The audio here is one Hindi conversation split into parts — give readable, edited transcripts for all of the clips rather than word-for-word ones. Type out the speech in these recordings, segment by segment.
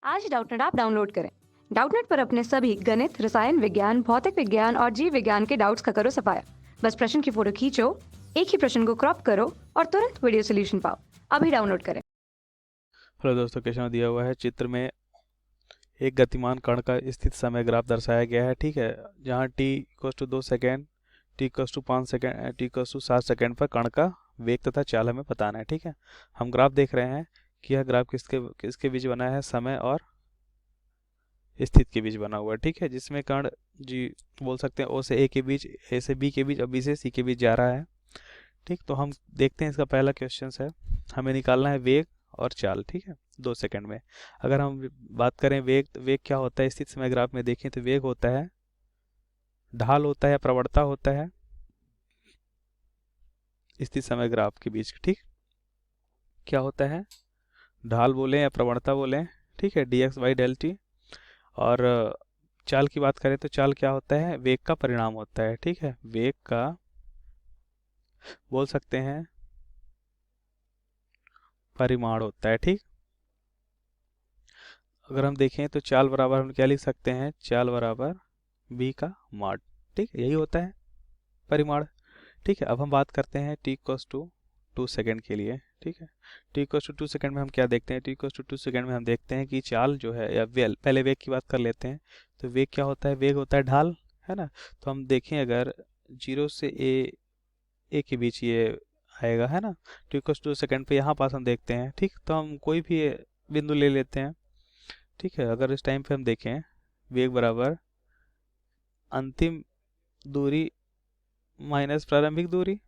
आज डाउटनेट ऐप डाउनलोड करें। डाउटनेट पर अपने सभी गणित, रसायन विज्ञान, भौतिक विज्ञान और जीव विज्ञान के डाउट्स का करो सफाया। बस प्रश्न की फोटो खींचो, एक ही प्रश्न को क्रॉप करो और तुरंत वीडियो सोल्यूशन पाओ। अभी डाउनलोड करें। हेलो दोस्तों, क्वेश्चन दिया हुआ है। चित्र में एक गतिमान कण का स्थित समय ग्राफ दर्शाया गया है। ठीक है, जहाँ t equal to 2 second, t equal to 5 second, t equal to 7 second पर कण का वेग तथा चाल हमें बताना है। ठीक है, हम ग्राफ देख रहे हैं कि यह ग्राफ किसके बीच बना है, समय और स्थिति के बीच बना हुआ है। ठीक है, जिसमें कण जी बोल सकते हैं ओ से ए के बीच, ए से बी के बीच और बी से सी के बीच जा रहा है। ठीक, तो हम देखते हैं इसका पहला क्वेश्चन है, हमें निकालना है वेग और चाल। ठीक है, 2 सेकंड में। अगर हम बात करें वेग क्या होता है, स्थित समय ग्राफ में देखें तो वेग होता है, ढाल होता है, प्रवणता होता है स्थित समय ग्राफ के बीच। ठीक, क्या होता है, ढाल बोलें या प्रवणता बोलें। ठीक है, d x by del t. और चाल की बात करें तो चाल क्या होता है, वेग का परिणाम होता है। ठीक है, वेग का बोल सकते हैं परिमाण होता है। ठीक, अगर हम देखें तो चाल बराबर हम क्या लिख सकते हैं, चाल बराबर b का मॉड। ठीक, यही होता है परिमाण। ठीक है, अब हम बात करते हैं t इक्वल्स टू 2 सेकेंड के लिए। ठीक है, t इक्वल्स टू 2 सेकेंड में हम क्या देखते हैं, t इक्वल्स टू 2 सेकेंड में हम देखते हैं कि चाल जो है, या पहले वेग की बात कर लेते हैं। तो वेग क्या होता है, वेग होता है ढाल, है ना। तो हम देखें अगर 0 से a के बीच ये आएगा, है ना। t इक्वल्स टू 2 सेकेंड पे यहाँ पास हम देखते हैं। ठीक, तो हम कोई भी बिंदु ले लेते हैं। ठीक है, अगर इस टाइम पे हम देखें वेग बराबर अंतिम दूरी माइनस प्रारंभिक दूरी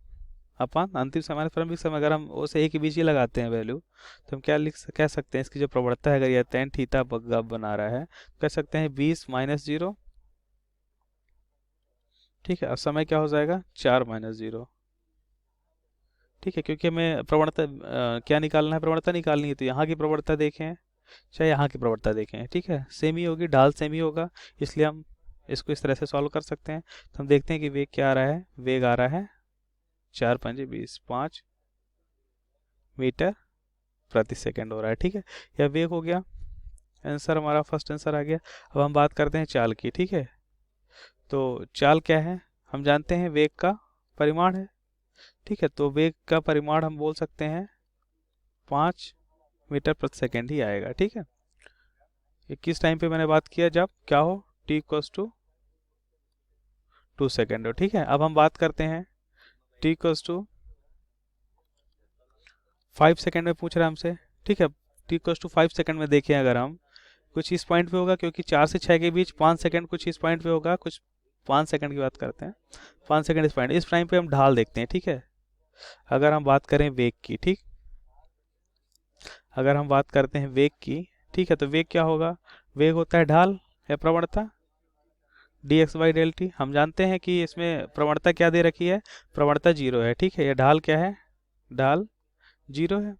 अपन अंतिम समय माइनस प्रारंभिक समय, अगर हम ओ से ए के बीच ही लगाते हैं वैल्यू, तो हम क्या कह सकते हैं, इसकी जो प्रवणता है, अगर यह tan थीटा बना रहा है, कह सकते हैं 20 माइनस 0। ठीक है, अब समय क्या हो जाएगा, 4 माइनस 0। ठीक है, क्योंकि हमें प्रवणता क्या निकालना है, प्रवणता निकालनी है। तो यहाँ की प्रवणता देखें चाहे यहाँ की प्रवणता देखें, ठीक है, सेम ही होगी, ढाल सेम ही होगा, इसलिए हम इसको इस तरह से सॉल्व कर सकते हैं। तो हम देखते हैं कि वेग क्या आ रहा है, वेग आ रहा है 4 पंजे 20, 5 मीटर प्रति सेकेंड हो रहा है। ठीक है, यह वेग हो गया, आंसर हमारा फर्स्ट आंसर आ गया। अब हम बात करते हैं चाल की। ठीक है, तो चाल क्या है, हम जानते हैं वेग का परिमाण है। ठीक है, तो वेग का परिमाण हम बोल सकते हैं 5 मीटर प्रति सेकेंड ही आएगा। ठीक है, ये किस टाइम पे मैंने बात किया, जब क्या हो, t इक्वल्स टू 2 सेकेंड हो। ठीक है, अब हम बात करते हैं t इक्वल्स टू 5 सेकेंड में पूछ रहा है हमसे। ठीक है, t इक्वल्स टू 5 सेकेंड में देखें अगर हम, कुछ इस पॉइंट पे होगा, क्योंकि 4 से 6 के बीच 5 सेकेंड कुछ इस पॉइंट पे होगा, कुछ 5 सेकेंड की बात करते हैं, 5 सेकेंड इस टाइम पे हम ढाल देखते हैं। ठीक है, अगर हम बात करें वेग की, ठीक, अगर हम बात करते हैं वेग की, ठीक है, तो वेग क्या होगा, वेग होता है ढाल या प्रवणता d x by del t. हम जानते हैं कि इसमें प्रवणता क्या दे रखी है, प्रवणता 0 है। ठीक है, ये ढाल क्या है, ढाल 0 है।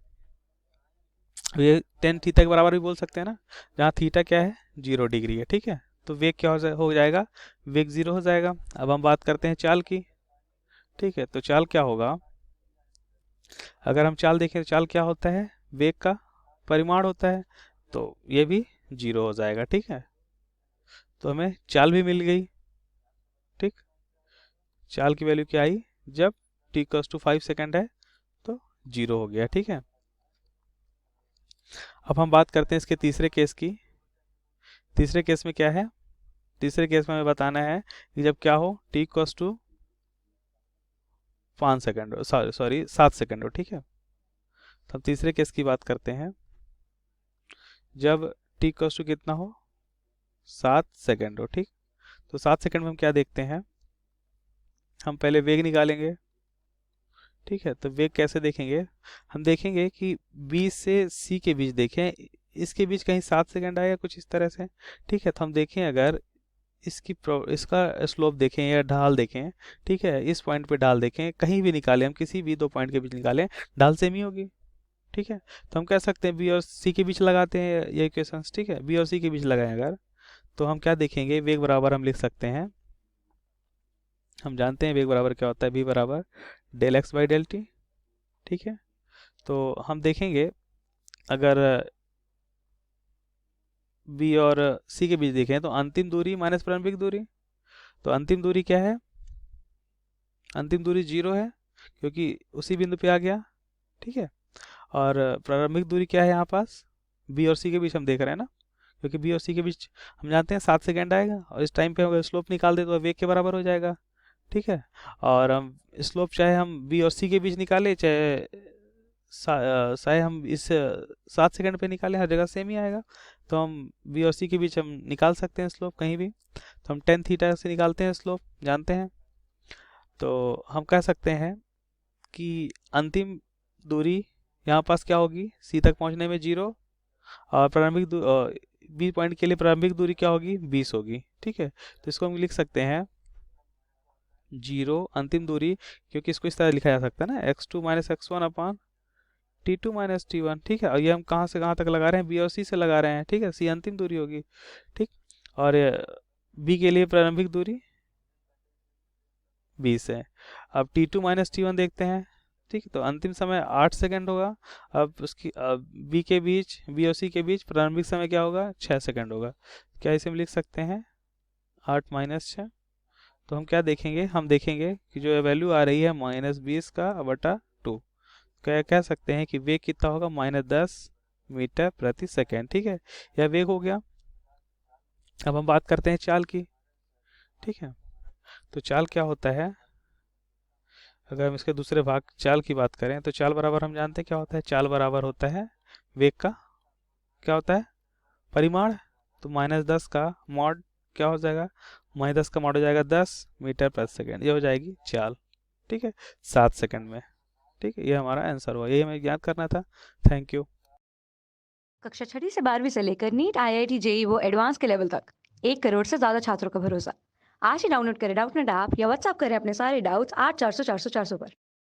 ये टेन थीटा के बराबर भी बोल सकते हैं ना, जहाँ थीटा क्या है, 0 डिग्री है। ठीक है, तो वेग क्या हो जाएगा, वेग 0 हो जाएगा। अब हम बात करते हैं चाल की। ठीक है, तो चाल क्या होगा, अगर हम चाल देखें तो चाल क्या होता है, वेग का परिमाण होता है, तो ये भी 0 हो जाएगा। ठीक है, तो हमें चाल भी मिल गई। ठीक, चाल की वैल्यू क्या आई, जब t इक्वल्स टू 5 सेकेंड है तो 0 हो गया। ठीक है, अब हम बात करते हैं इसके तीसरे केस की। तीसरे केस में क्या है, तीसरे केस में हमें बताना है कि जब क्या हो, t इक्वल्स टू 5 सेकेंड हो, सॉरी 7 सेकेंड हो। ठीक है, तो हम तीसरे केस की बात करते हैं, जब t इक्वल्स टू कितना हो, 7 सेकेंड हो। ठीक, तो 7 सेकेंड में हम क्या देखते हैं, हम पहले वेग निकालेंगे। ठीक है, तो वेग कैसे देखेंगे, हम देखेंगे कि B से C के बीच देखें, इसके बीच कहीं 7 सेकंड आएगा कुछ इस तरह से। ठीक है, तो हम देखें अगर इसका स्लोप देखें या ढाल देखें, ठीक है, इस पॉइंट पे ढाल देखें, कहीं भी निकालें, हम किसी भी 2 पॉइंट के बीच निकालें, ढाल सेम ही होगी। ठीक है, तो हम कह सकते हैं B और C के बीच लगाते हैं ये इक्वेशंस। ठीक है, B और C के बीच लगाएं अगर, तो हम क्या देखेंगे, वेग बराबर हम लिख सकते हैं, हम जानते हैं वेग बराबर क्या होता है, v बराबर del x by del t. ठीक है, तो हम देखेंगे अगर बी और सी के बीच देखें तो अंतिम दूरी माइनस प्रारंभिक दूरी, तो अंतिम दूरी क्या है, अंतिम दूरी 0 है क्योंकि उसी बिंदु पे आ गया, ठीक है। और प्रारंभिक दूरी क्या है यहाँ पास, बी और सी के बीच हम देख रहे हैं ना, क्योंकि बी और सी के बीच हम जानते हैं 7 सेकेंड आएगा, और इस टाइम पे अगर स्लोप निकाल दे तो वेग के बराबर हो जाएगा, ठीक है। और हम स्लोप चाहे हम बी और सी के बीच निकाले, चाहे हम इस 7 सेकंड पे निकालें, हर जगह सेम ही आएगा। तो हम बी और सी के बीच हम निकाल सकते हैं स्लोप कहीं भी, तो हम टेन थीटा से निकालते हैं स्लोप, जानते हैं। तो हम कह सकते हैं कि अंतिम दूरी यहाँ पास क्या होगी, सी तक पहुँचने में 0, और प्रारंभिक बी पॉइंट के लिए प्रारंभिक दूरी क्या होगी, 20 होगी, ठीक है। तो इसको हम लिख सकते हैं 0 अंतिम दूरी, क्योंकि इसको इस तरह लिखा जा सकता है ना, x2 माइनस x1 अपान t2 माइनस t1, ठीक है। और ये हम कहाँ से कहाँ तक लगा रहे हैं, बी और सी से लगा रहे हैं, ठीक है। सी अंतिम दूरी होगी, ठीक। और बी के लिए प्रारंभिक दूरी 20 है। अब t2 माइनस t1 देखते हैं, ठीक। तो अंतिम समय 8 सेकंड होगा। अब उसकी बी के बीच, बी और सी के बीच प्रारंभिक समय क्या होगा, 6 सेकंड होगा। क्या इसे हम लिख सकते हैं 8 माइनस 6। तो हम क्या देखेंगे, हम देखेंगे कि जो वैल्यू आ रही है -20 का बटा 2, क्या कह सकते हैं कि वेग कितना होगा, -10 मीटर प्रति सेकेंड, ठीक है। यह वेग हो गया। अब हम बात करते हैं चाल की, ठीक है। तो चाल क्या होता है, अगर हम इसके दूसरे भाग चाल की बात करें तो चाल बराबर हम जानते हैं क्या होता है, चाल बराबर होता है वेग का क्या होता है, परिमाण। तो -10 का मॉड क्या हो जाएगा, -10 का मॉड हो जाएगा 10 मीटर प्रति सेकेंड, ये हो जाएगी चाल, ठीक है, 7 सेकंड में, ठीक है। ये हमारा आंसर हुआ, यही हमें याद करना था। Thank you. कक्षा 6वीं से 12वीं से लेकर नीट, IIT, जेई वो एडवांस के लेवल तक 1 करोड़ से ज़्यादा छात्रों का भरोसा। आज ही डाउनलोड करें डाउटनेट ऐप या व्हाट्सएप करें अपने सारे डाउट्स 8400 400 400 पर।